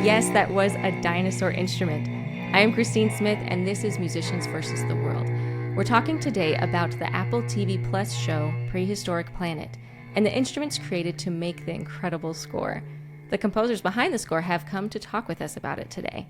Yes, that was a dinosaur instrument. I am Christine Smith, and this is Musicians versus the World. We're talking today about the Apple TV Plus show, Prehistoric Planet, and the instruments created to make the incredible score. The composers behind the score have come to talk with us about it today.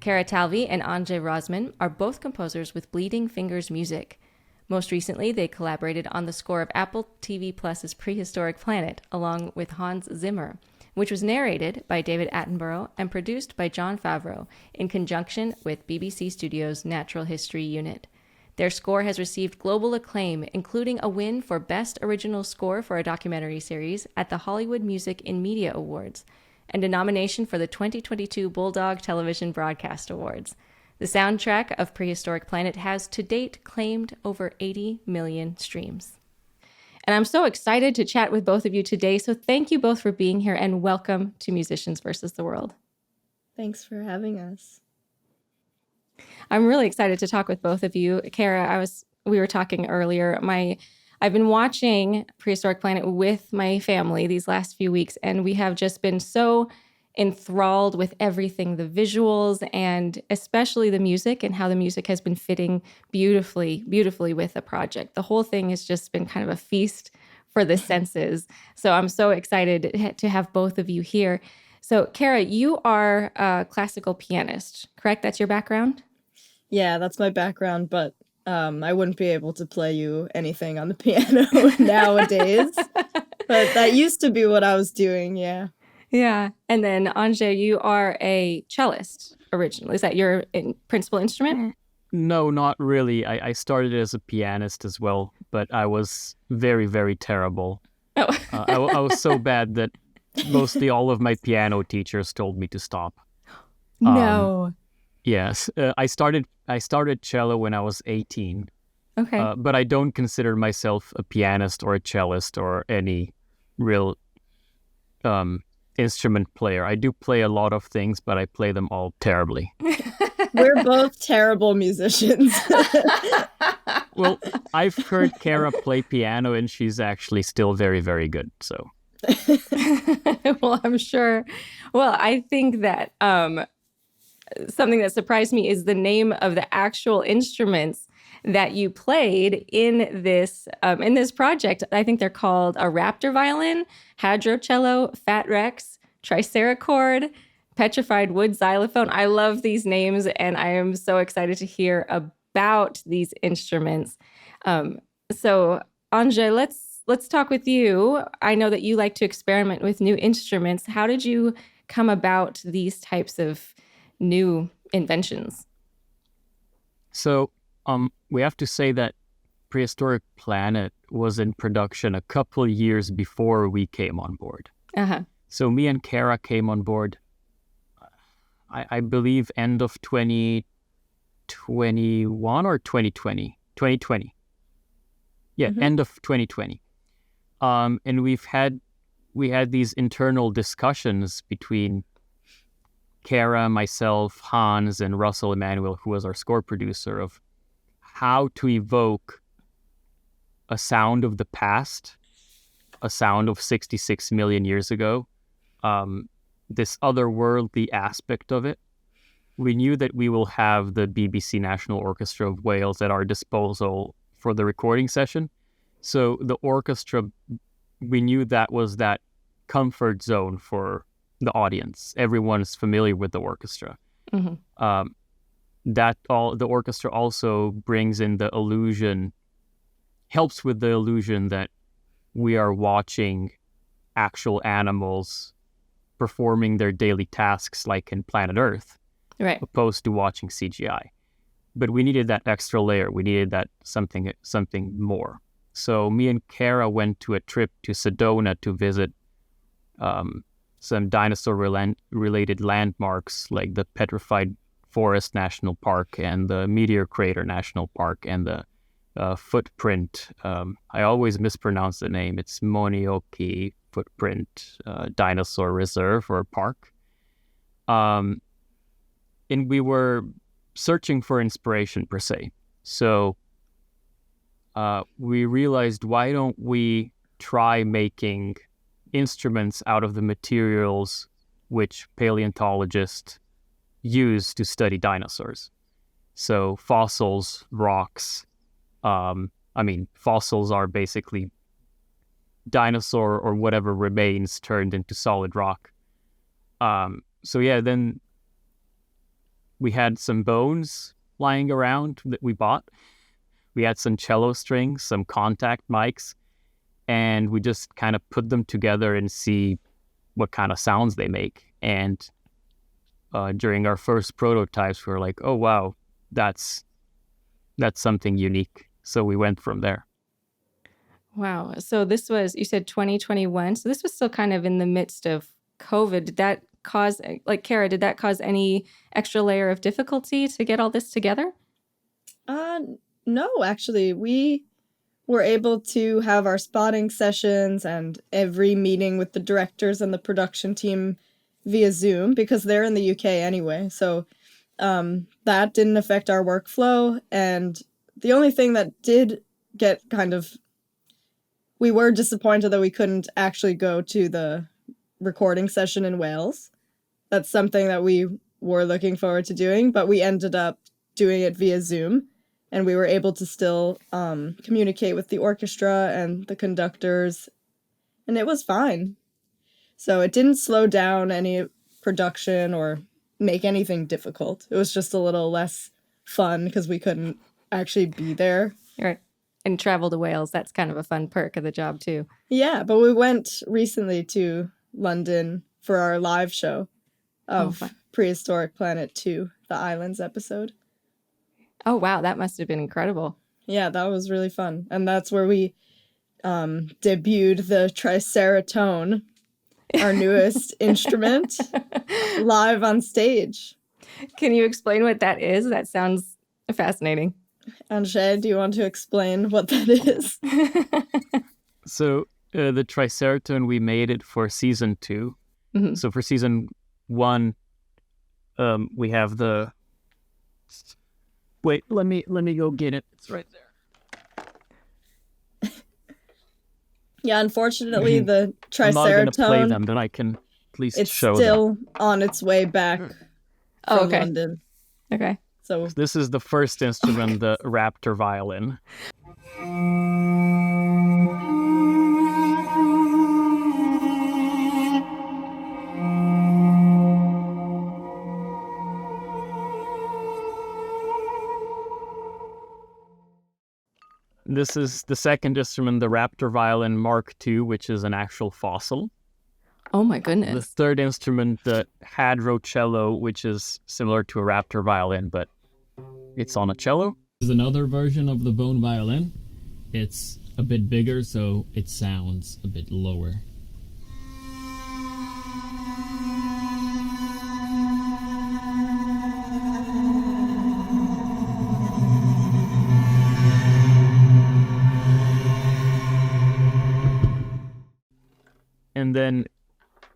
Kara Talve and Anže Rozman are both composers with Bleeding Fingers Music. Most recently, they collaborated on the score of Apple TV Plus's Prehistoric Planet, along with Hans Zimmer, which was narrated by David Attenborough and produced by Jon Favreau in conjunction with BBC Studios' Natural History Unit. Their score has received global acclaim, including a win for Best Original Score for a Documentary Series at the Hollywood Music in Media Awards, and a nomination for the 2022 Bulldog Television Broadcast Awards. The soundtrack of Prehistoric Planet has to date claimed over 80 million streams. And I'm so excited to chat with both of you today. So thank you both for being here and welcome to Musicians versus the World. Thanks for having us. I'm really excited to talk with both of you. Kara, we were talking earlier. I've been watching Prehistoric Planet with my family these last few weeks, and we have just been so enthralled with everything, the visuals, and especially the music and how the music has been fitting beautifully with the project. The whole thing has just been kind of a feast for the senses. So I'm so excited to have both of you here. So Kara, you are a classical pianist, correct? That's your background? Yeah, that's my background, but I wouldn't be able to play you anything on the piano nowadays. But that used to be what I was doing, yeah. Yeah. And then Anže, you are a cellist originally. Is that your principal instrument? No, not really. I started as a pianist as well, but I was very, very terrible. Oh. I was so bad that mostly all of my piano teachers told me to stop. No. Yes. I started cello when I was 18. Okay. But I don't consider myself a pianist or a cellist or any real instrument player. I do play a lot of things, but I play them all terribly. We're both terrible musicians. Well, I've heard Kara play piano, and she's actually still very, very good. So, well, I'm sure. Well, I think that something that surprised me is the name of the actual instruments that you played in this project. I think they're called a Raptor Violin, Hadro Cello, Fat Rex, Triserachord, Petrified Wood Xylophone. I love these names, and I am so excited to hear about these instruments. So, Anže, let's talk with you. I know that you like to experiment with new instruments. How did you come about these types of new inventions? So, we have to say that Prehistoric Planet was in production a couple years before we came on board. Uh-huh. So me and Kara came on board, I believe, end of 2021 or 2020? 2020. Yeah, Mm-hmm. End of 2020. And we had these internal discussions between Kara, myself, Hans, and Russell Emanuel, who was our score producer, of how to evoke a sound of the past, a sound of 66 million years ago, this otherworldly aspect of it. We knew that we will have the BBC National Orchestra of Wales at our disposal for the recording session. So the orchestra, we knew that was that comfort zone for the audience. Everyone is familiar with the orchestra. Mm-hmm. The orchestra also brings in the illusion, helps with the illusion that we are watching actual animals performing their daily tasks like in Planet Earth, Right. opposed to watching CGI. But we needed that extra layer. We needed that something more. So me and Kara went to a trip to Sedona to visit some dinosaur-related landmarks like the Petrified Forest National Park and the Meteor Crater National Park and the Footprint. I always mispronounce the name. It's Monioki Footprint Dinosaur Reserve or Park. And we were searching for inspiration per se. So we realized, why don't we try making instruments out of the materials which paleontologists use to study dinosaurs. So fossils, rocks, fossils are basically dinosaur or whatever remains turned into solid rock. Then we had some bones lying around that we bought. We had some cello strings, some contact mics, and we just kind of put them together and see what kind of sounds they make. And during our first prototypes, we were like, oh, wow, that's something unique. So we went from there. Wow. So this was, you said 2021. So this was still kind of in the midst of COVID. Did that cause, like, Kara, did that cause any extra layer of difficulty to get all this together? No, actually. We were able to have our spotting sessions and every meeting with the directors and the production team via Zoom because they're in the UK anyway. So that didn't affect our workflow. And the only thing that did get we were disappointed that we couldn't actually go to the recording session in Wales. That's something that we were looking forward to doing, but we ended up doing it via Zoom, and we were able to still communicate with the orchestra and the conductors, and it was fine. So it didn't slow down any production or make anything difficult. It was just a little less fun because we couldn't actually be there. Right. And travel to Wales, that's kind of a fun perk of the job too. Yeah, but we went recently to London for our live show of Prehistoric Planet 2, the Islands episode. Oh, wow, that must have been incredible. Yeah, that was really fun. And that's where we debuted the Triserachord, our newest instrument, live on stage. Can you explain what that is? That sounds fascinating. Anže, do you want to explain what that is? So the Triceratops, we made it for season 2. Mm-hmm. So for season 1, we have the... Wait, let me go get it. It's right there. Yeah, unfortunately, the Triceratops... I'm not going to play them, but I can at least show them. It's still on its way back from London. Okay. So this is the first instrument, the Raptor Violin. This is the second instrument, the Raptor Violin Mark II, which is an actual fossil. Oh my goodness. The third instrument, the Hadro Cello, which is similar to a Raptor Violin, but it's on a cello. This is another version of the bone violin. It's a bit bigger, so it sounds a bit lower. And then,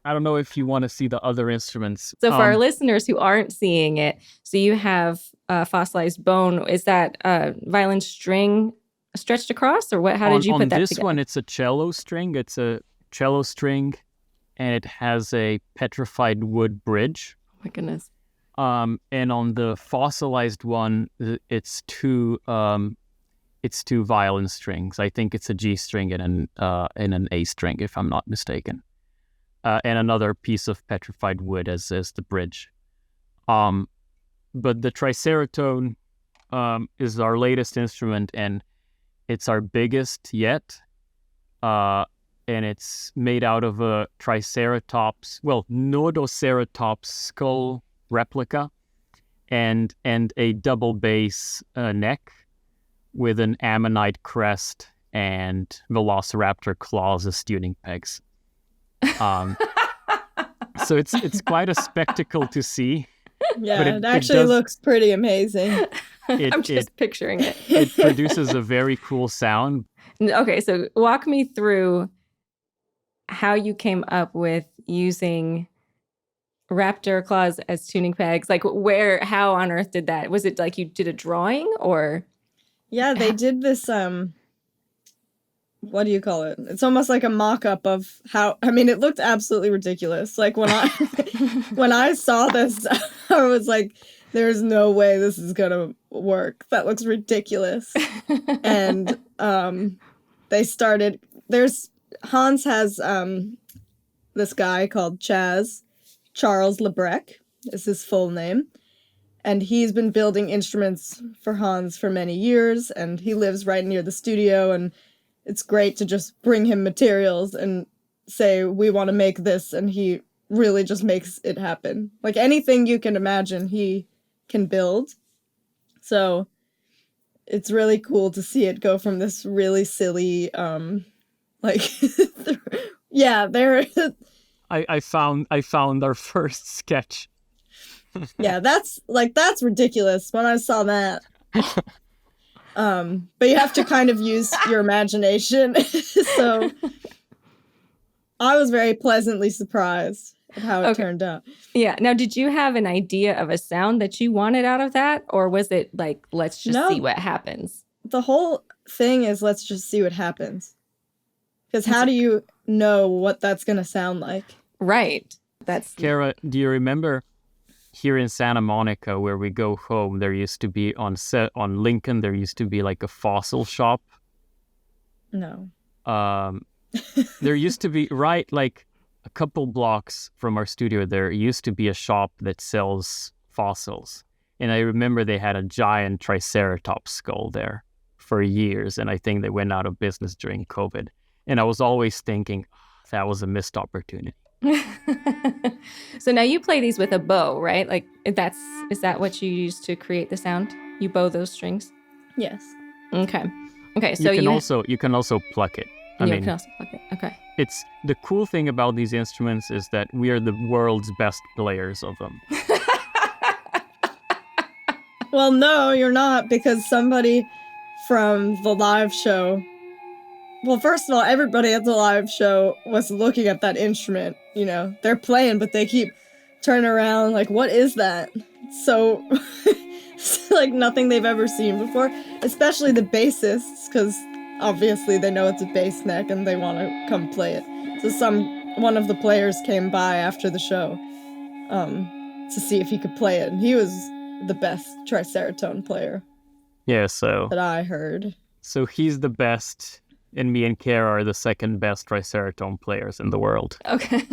I don't know if you want to see the other instruments. So for our listeners who aren't seeing it, so you have fossilized bone. Is that violin string stretched across, or what? How did you put that together? On this one, it's a cello string. It's a cello string, and it has a petrified wood bridge. Oh my goodness. And on the fossilized one, it's two violin strings. I think it's a G string and an A string, if I'm not mistaken. And another piece of petrified wood as the bridge. But the Triceratops is our latest instrument, and it's our biggest yet. And it's made out of a Nodoceratops skull replica and a double bass neck with an ammonite crest and velociraptor claws as tuning pegs. So it's quite a spectacle to see. Yeah, but it actually looks pretty amazing. I'm just picturing it. It produces a very cool sound. Okay, so walk me through how you came up with using raptor claws as tuning pegs. Like how on earth did that? Was it like you did a drawing or? Yeah, they did this what do you call it? It's almost like a mock-up of how, I mean, it looked absolutely ridiculous. Like when I when I saw this, I was like, there's no way this is gonna work. That looks ridiculous. And they started, Hans has this guy called Charles Lebrec is his full name. And he's been building instruments for Hans for many years, and he lives right near the studio, and it's great to just bring him materials and say, we want to make this, and he really just makes it happen. Like anything you can imagine, he can build. So it's really cool to see it go from this really silly, like, yeah, there. I found our first sketch. Yeah, that's ridiculous when I saw that. But you have to kind of use your imagination. So I was very pleasantly surprised at how it turned out. Yeah. Now, did you have an idea of a sound that you wanted out of that? Or was it like, let's just see what happens? The whole thing is let's just see what happens. Because how do you know what that's going to sound like? Right. Kara, do you remember here in Santa Monica where we go home, there used to be on Lincoln, there used to be like a fossil shop? No. There used to be, right, like a couple blocks from our studio, there used to be a shop that sells fossils. And I remember they had a giant Triceratops skull there for years. And I think they went out of business during COVID. And I was always thinking, that was a missed opportunity. So now you play these with a bow, right? Like is that what you use to create the sound? You bow those strings? Yes. Okay. So you can also pluck it. I mean, you can also pluck it. Okay. It's the cool thing about these instruments is that we are the world's best players of them. Well, no, you're not, because somebody from the live show. Well, first of all, everybody at the live show was looking at that instrument. You know, they're playing, but they keep turning around like, what is that? So, it's like nothing they've ever seen before, especially the bassists, because obviously they know it's a bass neck and they want to come play it. So one of the players came by after the show to see if he could play it, and he was the best Triceratone player. Yeah, so that I heard. So he's the best. And me and Kara are the second best Triceratone players in the world. Okay.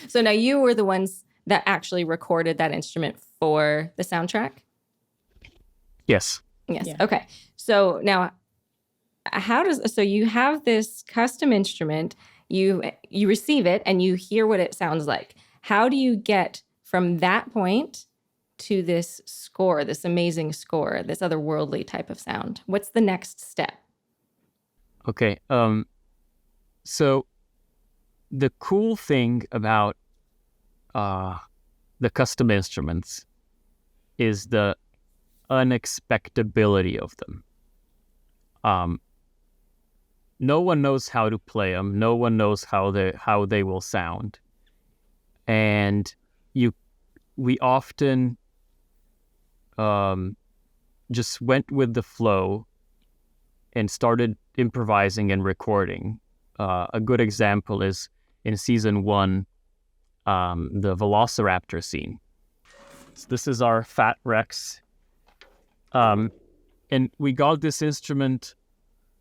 So now you were the ones that actually recorded that instrument for the soundtrack? Yes. Yes. Yeah. Okay. So now so you have this custom instrument, you receive it and you hear what it sounds like. How do you get from that point to this score, this amazing score, this otherworldly type of sound? What's the next step? Okay, so the cool thing about the custom instruments is the unexpectability of them. No one knows how to play them. No one knows how they will sound, and we often just went with the flow and started improvising and recording. A good example is in season 1, the Velociraptor scene. So this is our Fat Rex. And we got this instrument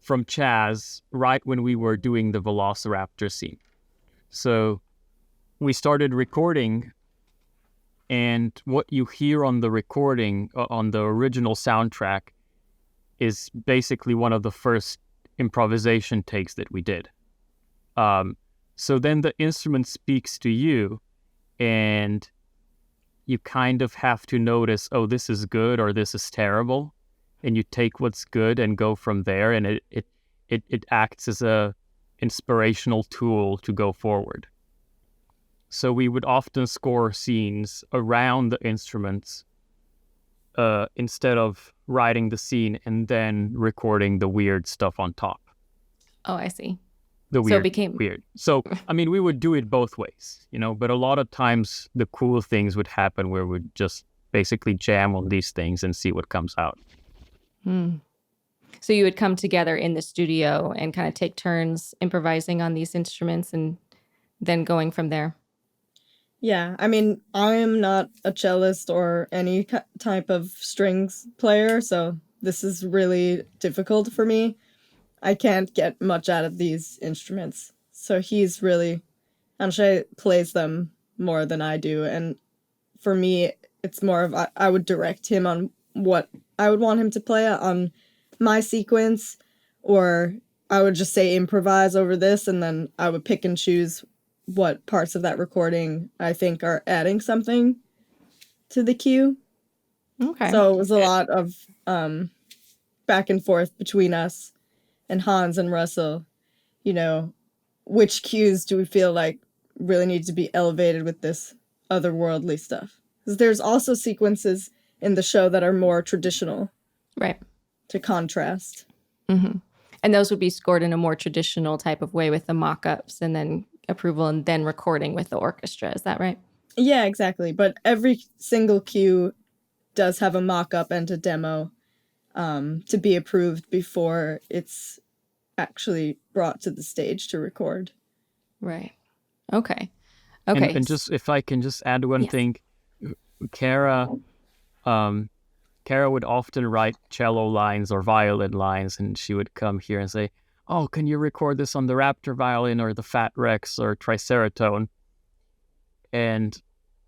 from Chaz right when we were doing the Velociraptor scene. So we started recording, and what you hear on the recording, on the original soundtrack, is basically one of the first improvisation takes that we did. So then the instrument speaks to you, and you kind of have to notice, oh, this is good or this is terrible, and you take what's good and go from there, and it acts as a inspirational tool to go forward. So we would often score scenes around the instruments instead of writing the scene and then recording the weird stuff on top. Oh, I see. So it became weird. So, I mean, we would do it both ways, but a lot of times the cool things would happen where we'd just basically jam on these things and see what comes out. So you would come together in the studio and kind of take turns improvising on these instruments and then going from there. Yeah, I mean, I am not a cellist or any type of strings player, so this is really difficult for me. I can't get much out of these instruments. So Anže plays them more than I do, and for me, it's more of I would direct him on what I would want him to play on my sequence, or I would just say improvise over this, and then I would pick and choose what parts of that recording I think are adding something to the cue. Okay. So it was a lot of back and forth between us and Hans and Russell. Which cues do we feel like really need to be elevated with this otherworldly stuff? Because there's also sequences in the show that are more traditional. Right. To contrast. Mm-hmm. And those would be scored in a more traditional type of way with the mock-ups and then approval and then recording with the orchestra. Is that right? Yeah, exactly. But every single cue does have a mock-up and a demo to be approved before it's actually brought to the stage to record. Right. Okay. And just if I can just add one thing, Kara would often write cello lines or violin lines, and she would come here and say, "Oh, can you record this on the Raptor Violin or the Fat Rex or Tricerachord?" And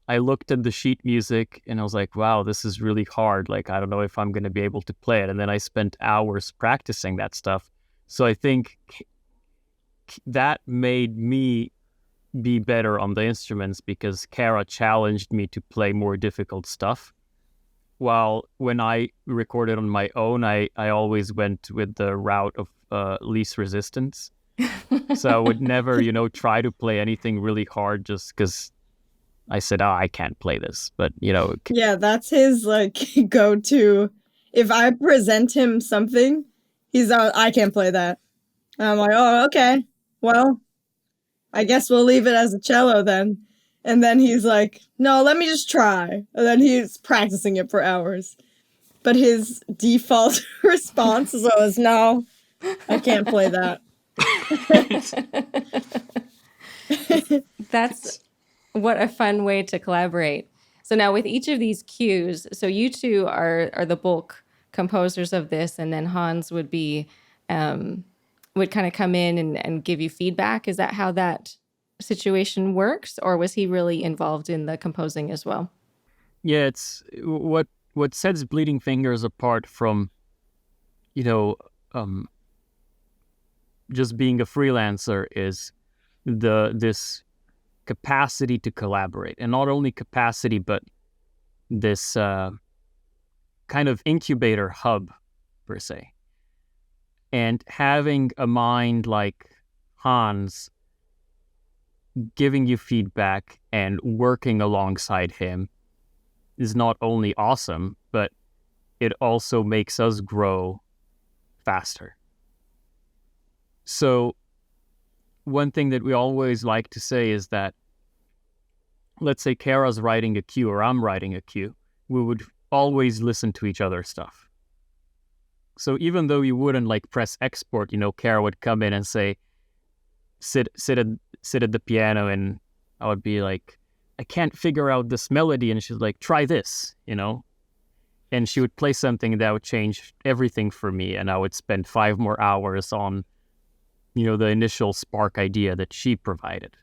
I looked at the sheet music and I was like, wow, this is really hard. Like, I don't know if I'm going to be able to play it. And then I spent hours practicing that stuff. So I think that made me be better on the instruments because Kara challenged me to play more difficult stuff. While when I recorded on my own, I always went with the route of least resistance. So I would never, try to play anything really hard just because I said, I can't play this. But, Yeah, that's his, go-to. If I present him something, he's I can't play that. And I'm like, oh, okay. Well, I guess we'll leave it as a cello then. And then he's like, no, let me just try. And then he's practicing it for hours. But his default response is always, no, I can't play that. That's what a fun way to collaborate. So now with each of these cues, so you two are the bulk composers of this, and then Hans would be would kind of come in and give you feedback. Is that how that situation works, or was he really involved in the composing as well? Yeah, it's what sets Bleeding Fingers apart from, just being a freelancer is this capacity to collaborate, and not only capacity, but this kind of incubator hub per se. And having a mind like Hans giving you feedback and working alongside him is not only awesome, but it also makes us grow faster. So one thing that we always like to say is that, let's say Kara's writing a cue or I'm writing a cue, we would always listen to each other's stuff. So even though you wouldn't press export, Kara would come in and say, sit at the piano, and I would be like, I can't figure out this melody, and she's like, try this, and she would play something that would change everything for me, and I would spend 5 more hours on the initial spark idea that she provided.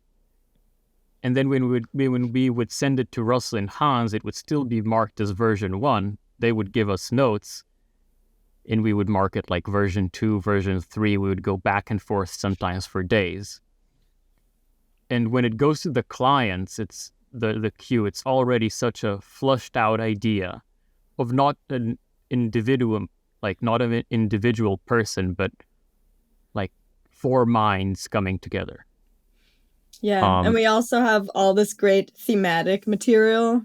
And then when we would send it to Russell and Hans, it would still be marked as version 1. They would give us notes, and we would mark it like version 2, version 3. We would go back and forth sometimes for days. And when it goes to the clients, it's the cue, it's already such a flushed out idea of not an individual, not an individual person, but 4 minds coming together. Yeah, and we also have all this great thematic material,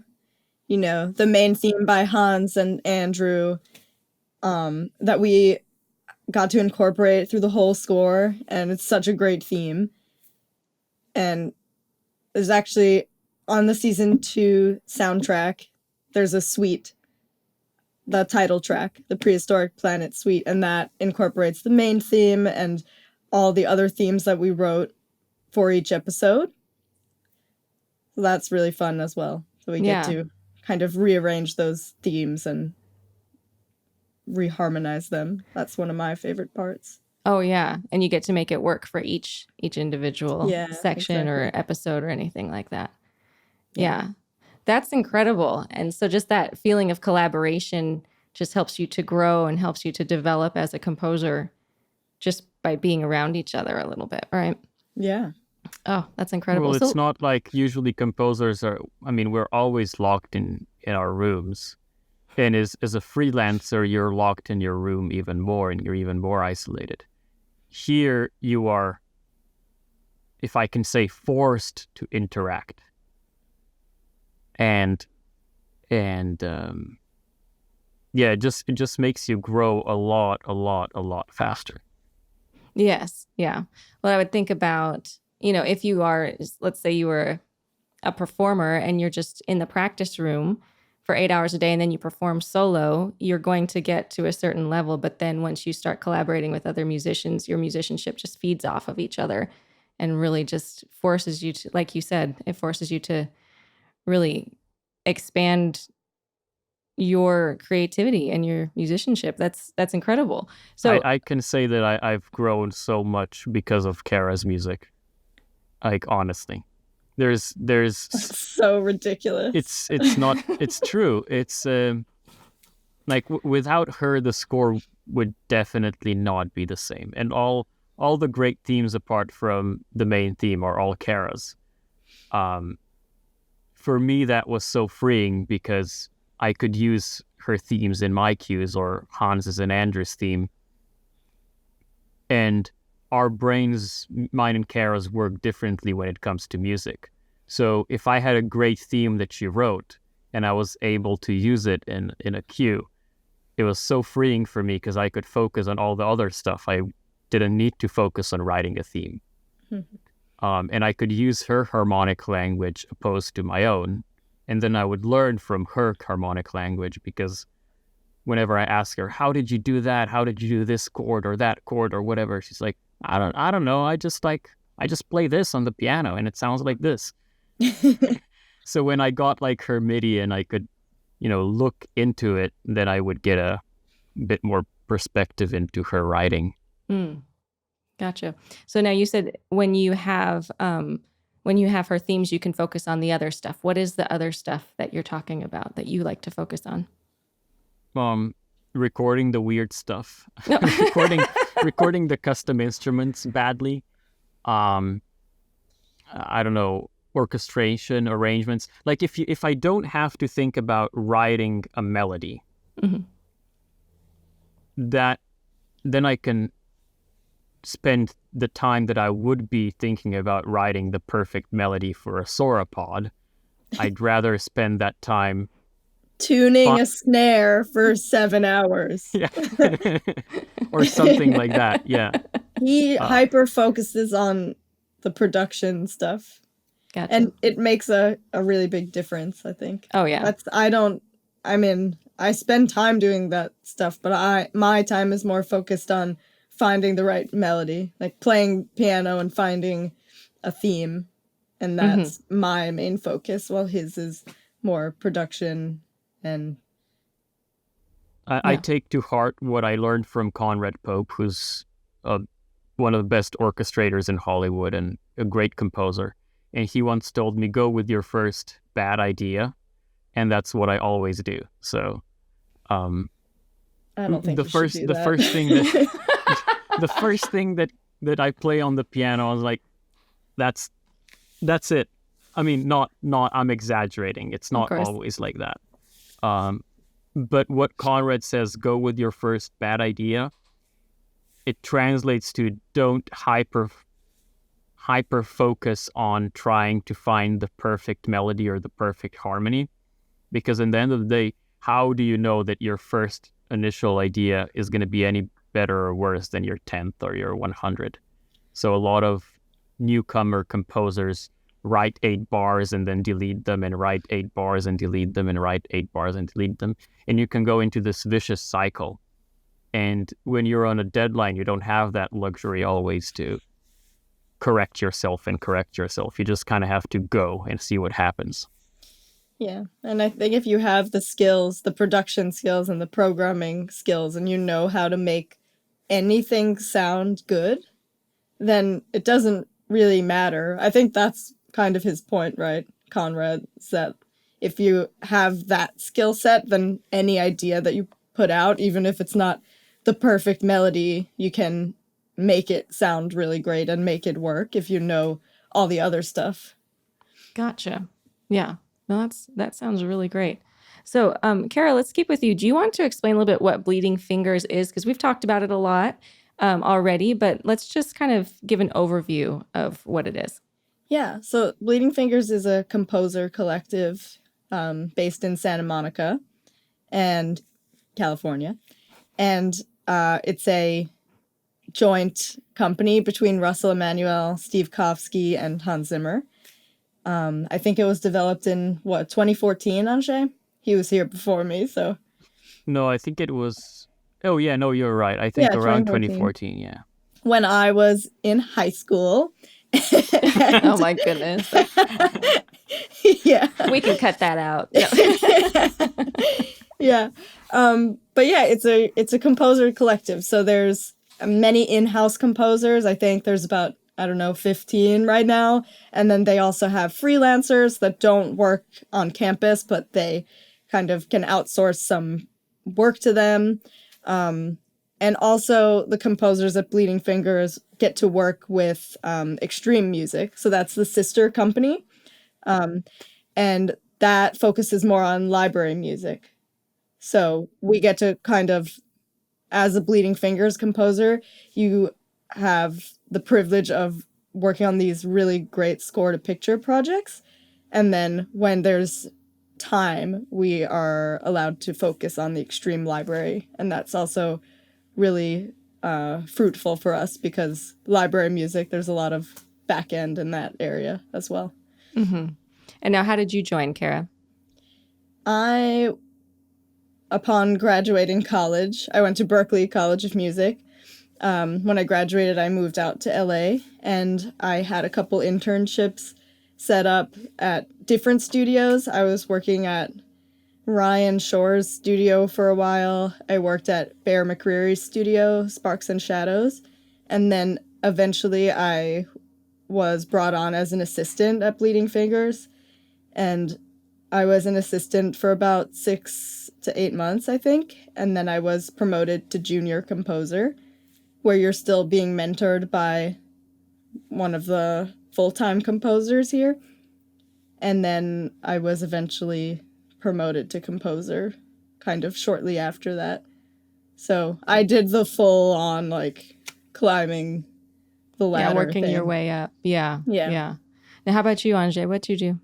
the main theme by Hans and Andrew, that we got to incorporate through the whole score, and it's such a great theme. And there's actually, on the season 2 soundtrack, there's a suite the title track, the Prehistoric Planet suite, and that incorporates the main theme and all the other themes that we wrote for each episode. So that's really fun as well. So we get to kind of rearrange those themes and reharmonize them. That's one of my favorite parts. Oh yeah, and you get to make it work for each individual section or episode or anything like that. Yeah. That's incredible. And so just that feeling of collaboration just helps you to grow and helps you to develop as a composer just by being around each other a little bit, right? Yeah. Oh, that's incredible. Well, it's not like usually composers are, I mean, we're always locked in our rooms. And as a freelancer, you're locked in your room even more and you're even more isolated. Here you are, if I can say, forced to interact. And yeah, it just makes you grow a lot faster. Yes. Yeah. Well, I would think about, if you are, let's say you were a performer and you're just in the practice room for 8 hours a day and then you perform solo, you're going to get to a certain level. But then once you start collaborating with other musicians, your musicianship just feeds off of each other and really just forces you to, like you said, it forces you to really expand your creativity and your musicianship. That's incredible. So I can say that I've grown so much because of Kara's music. Like, honestly, there's so ridiculous. It's not, it's true. It's like without her, the score would definitely not be the same. And all the great themes apart from the main theme are all Kara's. For me, that was so freeing because I could use her themes in my cues or Hans's and Anje's theme. And our brains, mine and Kara's, work differently when it comes to music. So if I had a great theme that she wrote and I was able to use it in a cue, it was so freeing for me because I could focus on all the other stuff. I didn't need to focus on writing a theme. And I could use her harmonic language opposed to my own. And then I would learn from her harmonic language because whenever I ask her, how did you do that? How did you do this chord or that chord or whatever? She's like, I don't know. I just play this on the piano and it sounds like this. So when I got like her MIDI and I could, look into it, then I would get a bit more perspective into her writing. Gotcha. So now you said when you have her themes, you can focus on the other stuff. What is the other stuff that you're talking about that you like to focus on? Recording the weird stuff. No. recording the custom instruments badly. I don't know, orchestration, arrangements. Like if I don't have to think about writing a melody, then I can spend the time that I would be thinking about writing the perfect melody for a sauropod. I'd rather spend that time tuning a snare for 7 hours. Yeah. Or something like that. Yeah. He hyper focuses on the production stuff. Gotcha. And it makes a really big difference, I think. Oh yeah. I spend time doing that stuff, but my time is more focused on finding the right melody, like playing piano and finding a theme. And that's my main focus, while his is more production and... I take to heart what I learned from Conrad Pope, who's one of the best orchestrators in Hollywood and a great composer. And he once told me, go with your first bad idea. And that's what I always do. So I don't think the first thing that the first thing that I play on the piano, I was like, that's it. I mean, not I'm exaggerating. It's not always like that. But what Conrad says, go with your first bad idea, it translates to don't hyper focus on trying to find the perfect melody or the perfect harmony. Because in the end of the day, how do you know that your first initial idea is going to be any better or worse than your 10th or your 100? So a lot of newcomer composers write 8 bars and then delete them, and write 8 bars and delete them, and write 8 bars and delete them. And you can go into this vicious cycle. And when you're on a deadline, you don't have that luxury always to correct yourself. You just kind of have to go and see what happens. Yeah. And I think if you have the skills, the production skills and the programming skills, and you know how to make anything sound good, then it doesn't really matter. I think that's kind of his point, right, Conrad, is that if you have that skill set, then any idea that you put out, even if it's not the perfect melody, you can make it sound really great and make it work if you know all the other stuff. Gotcha. Yeah. No, that sounds really great. So, Kara, let's keep with you. Do you want to explain a little bit what Bleeding Fingers is? Because we've talked about it a lot already, but let's just kind of give an overview of what it is. Yeah. So Bleeding Fingers is a composer collective based in Santa Monica and California. And it's a joint company between Russell Emanuel, Steve Kofsky, and Hans Zimmer. I think it was developed in, 2014, Anže? He was here before me, so... No, I think it was... Oh, yeah, no, you're right. I think around 2014, yeah. When I was in high school. Oh, my goodness. Yeah. We can cut that out. Yeah. But yeah, it's a composer collective. So there's many in-house composers. I think there's about, 15 right now. And then they also have freelancers that don't work on campus, but they kind of can outsource some work to them. And also the composers at Bleeding Fingers get to work with Extreme Music. So that's the sister company. And that focuses more on library music. So we get to kind of, as a Bleeding Fingers composer, you have the privilege of working on these really great score-to-picture projects. And then when there's time, we are allowed to focus on the Extreme library. And that's also really fruitful for us because library music, there's a lot of back end in that area as well. Mm-hmm. And now, how did you join, Kara? Upon graduating college, I went to Berklee College of Music. When I graduated, I moved out to LA, and I had a couple internships set up at different studios. I was working at Ryan Shore's studio for a while. I worked at Bear McCreary's studio, Sparks and Shadows. And then eventually I was brought on as an assistant at Bleeding Fingers. And I was an assistant for about 6 to 8 months, I think. And then I was promoted to junior composer, where you're still being mentored by one of the full-time composers here. And then I was eventually promoted to composer kind of shortly after that. So I did the full-on, climbing the ladder working thing. your way up. Yeah. Now, how about you, Anže? What did you do?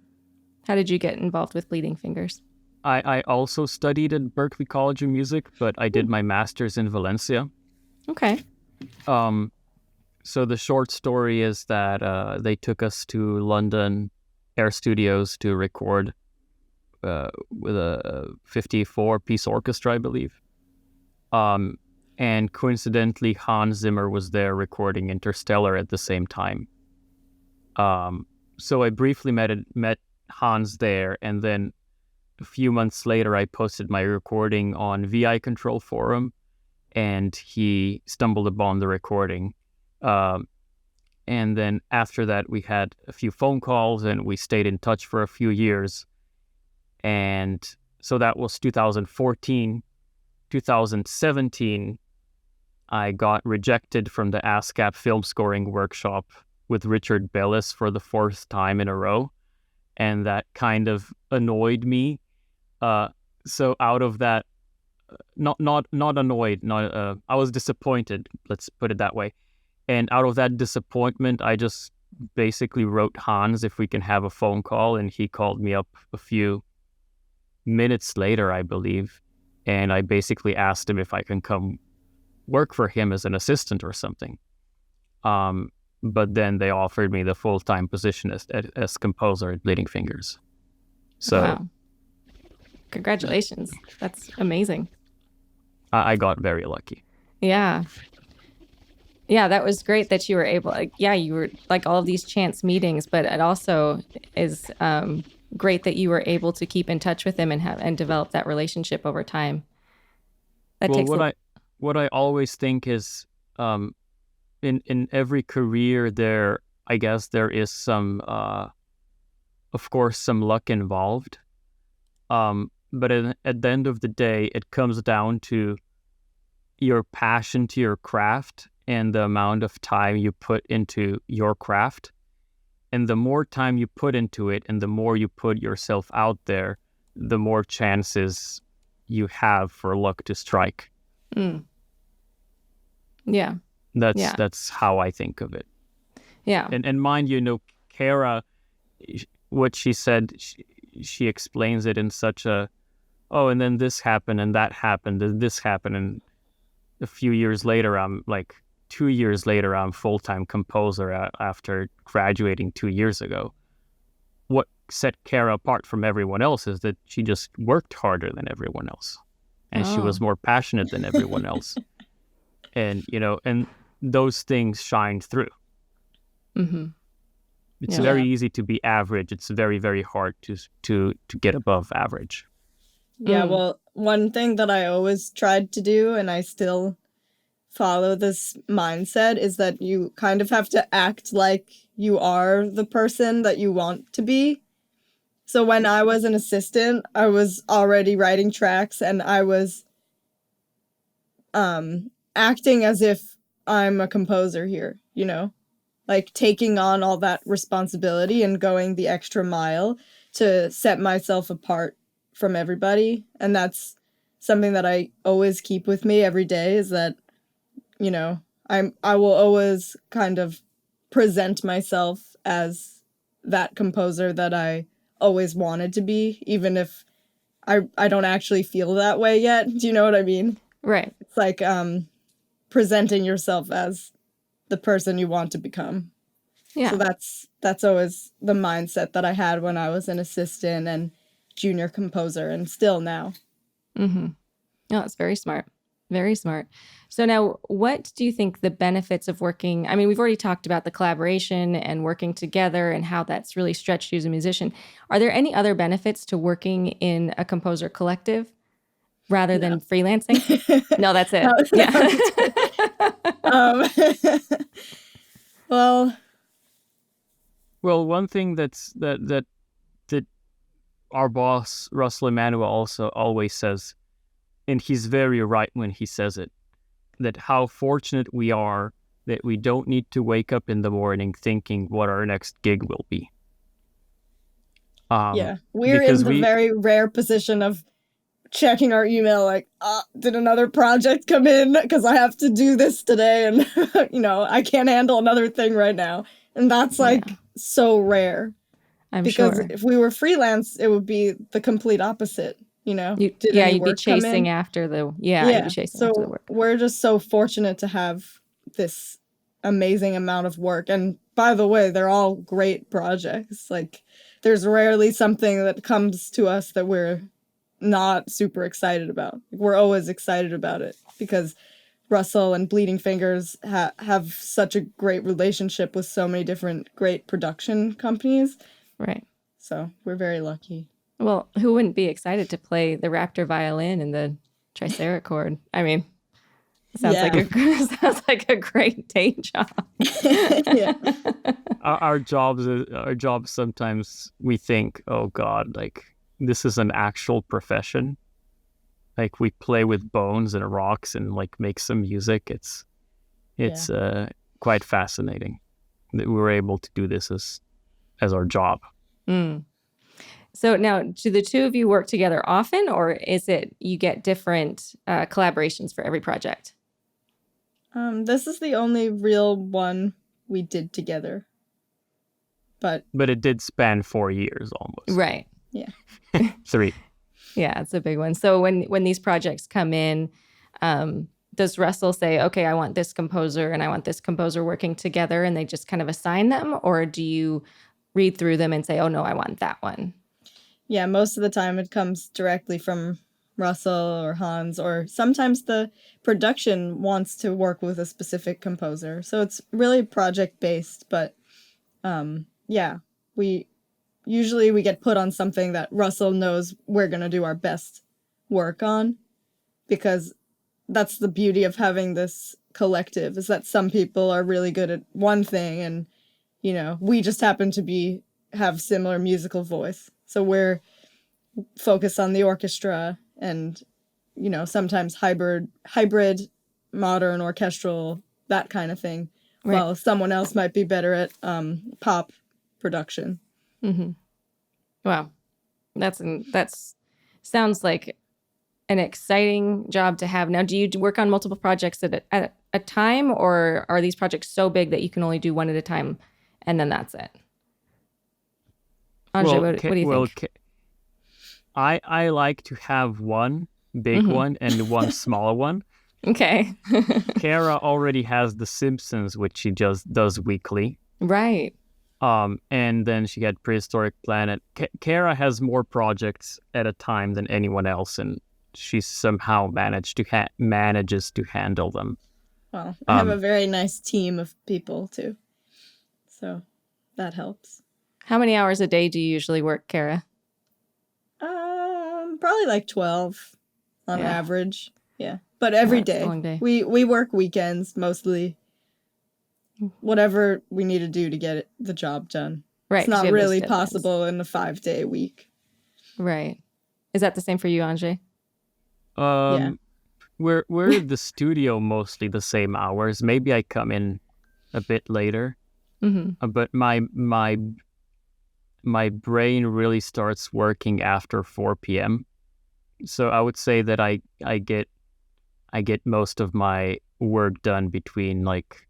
How did you get involved with Bleeding Fingers? I also studied at Berklee College of Music, but I did my master's in Valencia. Okay. So the short story is that they took us to London Air Studios to record with a 54-piece orchestra, I believe. And coincidentally, Hans Zimmer was there recording Interstellar at the same time. So I briefly met Hans there, and then a few months later, I posted my recording on VI Control Forum, and he stumbled upon the recording. And then after that, we had a few phone calls, and we stayed in touch for a few years. And so that was 2014. 2017, I got rejected from the ASCAP film scoring workshop with Richard Bellis for the 4th time in a row. And that kind of annoyed me. So out of that, not annoyed, I was disappointed, let's put it that way. And out of that disappointment, I just basically wrote Hans if we can have a phone call, and he called me up a few minutes later, I believe, and I basically asked him if I can come work for him as an assistant or something. but then they offered me the full-time position as composer at Bleeding Fingers. So wow. Congratulations. That's amazing. I got very lucky. Yeah. Yeah, that was great that you were able, like, yeah, you were like all of these chance meetings, but it also is great that you were able to keep in touch with him and develop that relationship over time. That Well, takes what I always think is, in every career I guess there is some, of course, some luck involved. But at the end of the day, it comes down to your passion to your craft and the amount of time you put into your craft. And the more time you put into it and the more you put yourself out there, the more chances you have for luck to strike. Mm. Yeah. That's how I think of it. Yeah. And mind you, Kara, what she said, she explains it in such a, oh, and then this happened and that happened and this happened, and a few years later, I'm like 2 years later, I'm full-time composer after graduating 2 years ago. What set Kara apart from everyone else is that she just worked harder than everyone else, and she was more passionate than everyone else, and and those things shined through. Mm-hmm. It's very easy to be average. It's very, very hard to get above average. Yeah, well, one thing that I always tried to do, and I still follow this mindset, is that you kind of have to act like you are the person that you want to be. So when I was an assistant, I was already writing tracks, and I was acting as if I'm a composer here, like taking on all that responsibility and going the extra mile to set myself apart from everybody. And that's something that I always keep with me every day, is that, I will always kind of present myself as that composer that I always wanted to be, even if I don't actually feel that way yet. Do you know what I mean? Right. It's like presenting yourself as the person you want to become. Yeah. So that's always the mindset that I had when I was an assistant and junior composer, and still now. Mm-hmm. No, it's very smart. Very smart. So now, what do you think the benefits of working? I mean, we've already talked about the collaboration and working together and how that's really stretched you as a musician. Are there any other benefits to working in a composer collective rather than freelancing? No, that's it. Well, one thing that our boss Russell Emanuel also always says, and he's very right when he says it, that how fortunate we are that we don't need to wake up in the morning thinking what our next gig will be. We're in the very rare position of checking our email like, did another project come in? Because I have to do this today, and I can't handle another thing right now. And that's so rare. I'm because sure. if we were freelance, it would be the complete opposite. Did any you'd work be chasing after the you'd be chasing after the work. We're just so fortunate to have this amazing amount of work. And by the way, they're all great projects. Like, there's rarely something that comes to us that we're not super excited about. We're always excited about it because Russell and Bleeding Fingers have such a great relationship with so many different great production companies. Right. So we're very lucky. Well, who wouldn't be excited to play the Raptor Violin and the Triserachord? I mean, sounds like a great day job. Yeah. Our jobs sometimes we think, oh God, like this is an actual profession. Like we play with bones and rocks and like make some music. It's quite fascinating that we were able to do this as our job. Mm. So now, do the two of you work together often, or is it you get different collaborations for every project? This is the only real one we did together. But it did span 4 years almost. Right. Yeah. 3. Yeah, it's a big one. So when these projects come in, does Russell say, okay, I want this composer and I want this composer working together, and they just kind of assign them? Or do you read through them and say, oh, no, I want that one? Yeah, most of the time it comes directly from Russell or Hans, or sometimes the production wants to work with a specific composer. So it's really project-based, but yeah, we get put on something that Russell knows we're going to do our best work on, because that's the beauty of having this collective, is that some people are really good at one thing, and we just happen to have similar musical voice, so we're focused on the orchestra and sometimes hybrid modern orchestral, that kind of thing, right, while someone else might be better at pop production. Mm-hmm. Wow, that's sounds like an exciting job to have. Now, do you work on multiple projects at a time, or are these projects so big that you can only do one at a time and then that's it? Anže, what do you think? I like to have one big one and one smaller one. Okay. Kara already has The Simpsons, which she just does weekly. Right. And then she had Prehistoric Planet. Kara has more projects at a time than anyone else, and she somehow manages to handle them. Well, I have a very nice team of people too, so that helps. How many hours a day do you usually work, Kara? Probably like 12 on average. Yeah, but every day. A long day. We work weekends mostly. Whatever we need to do to get the job done. Right. It's not really possible in a 5-day week. Right. Is that the same for you, Anže? Yeah. We're at the studio mostly the same hours. Maybe I come in a bit later. Mm-hmm. But my brain really starts working after 4 p.m. So I would say that I get most of my work done between like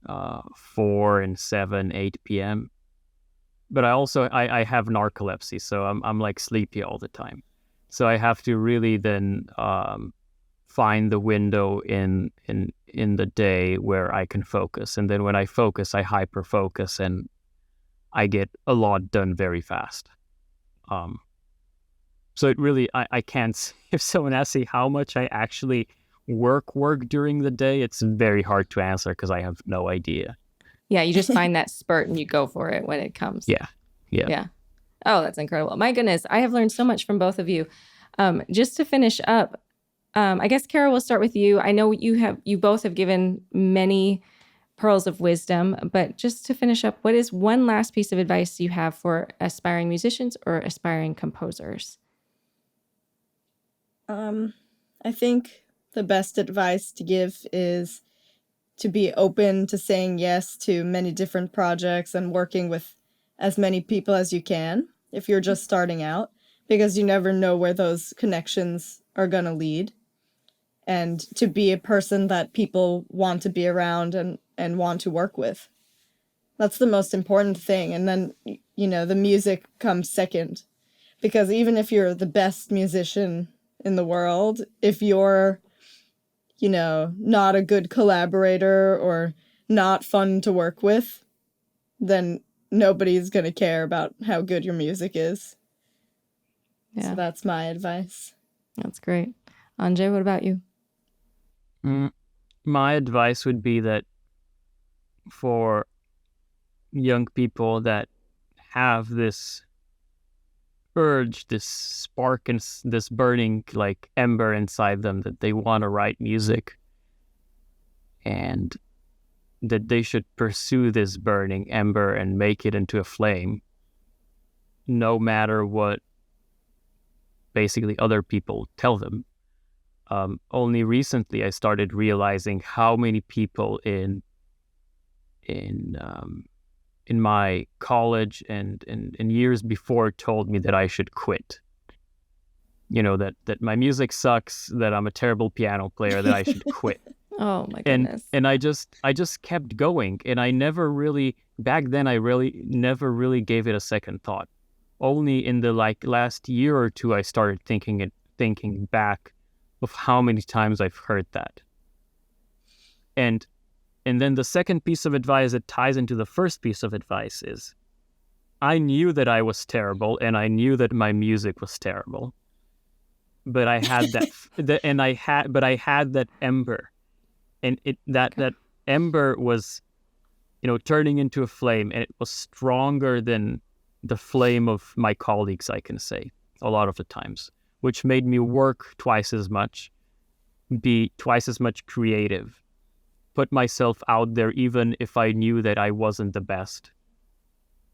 4 and 7, 8 p.m. But I have narcolepsy, so I'm like sleepy all the time. So I have to really then find the window in the day where I can focus, and then when I focus, I hyper focus, and I get a lot done very fast. So it really, I can't, if someone asks me how much I actually work during the day, it's very hard to answer because I have no idea. Yeah, you just find that spurt and you go for it when it comes. Yeah. Oh, that's incredible. My goodness, I have learned so much from both of you. Just to finish up, I guess, Kara, we'll start with you. I know you both have given many pearls of wisdom, but just to finish up, what is one last piece of advice you have for aspiring musicians or aspiring composers? I think the best advice to give is to be open to saying yes to many different projects and working with as many people as you can if you're just starting out, because you never know where those connections are going to lead. And to be a person that people want to be around and want to work with. That's the most important thing. And then, the music comes second. Because even if you're the best musician in the world, if you're, not a good collaborator or not fun to work with, then nobody's going to care about how good your music is. Yeah. So that's my advice. That's great. Anže, what about you? My advice would be that for young people that have this urge, this spark, and this burning like ember inside them that they want to write music, and that they should pursue this burning ember and make it into a flame, no matter what basically other people tell them. Only recently I started realizing how many people in my college and years before told me that I should quit. That my music sucks, that I'm a terrible piano player, that I should quit. Oh my goodness. And I just kept going, and I never really, back then I never really gave it a second thought. Only in the last year or two I started thinking back, of how many times I've heard that. And then the second piece of advice that ties into the first piece of advice is, I knew that I was terrible, and I knew that my music was terrible. But I had that, I had that ember, and that ember was, turning into a flame, and it was stronger than the flame of my colleagues, I can say, a lot of the times, which made me work twice as much, be twice as much creative, put myself out there even if I knew that I wasn't the best,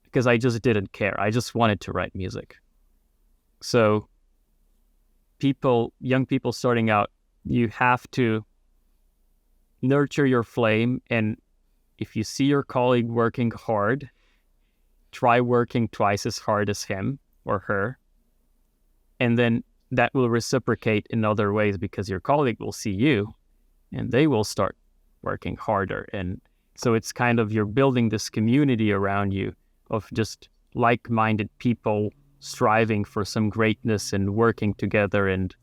because I just didn't care. I just wanted to write music. So young people starting out, you have to nurture your flame, and if you see your colleague working hard, try working twice as hard as him or her, and then that will reciprocate in other ways, because your colleague will see you and they will start working harder. And so it's kind of, you're building this community around you of just like-minded people striving for some greatness and working together. And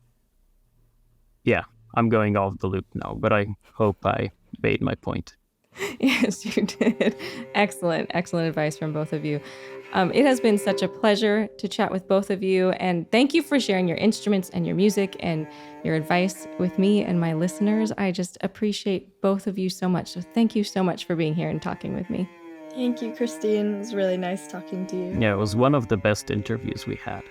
yeah, I'm going off the loop now, but I hope I made my point. Yes, you did. Excellent advice from both of you. It has been such a pleasure to chat with both of you, and thank you for sharing your instruments and your music and your advice with me and my listeners. I just appreciate both of you so much. So thank you so much for being here and talking with me. Thank you, Christine. It was really nice talking to you. Yeah, it was one of the best interviews we had.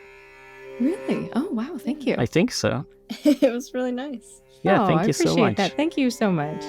Really? Oh, wow. Thank you. I think so. It was really nice. Yeah, thank you so much. I appreciate that. Thank you so much.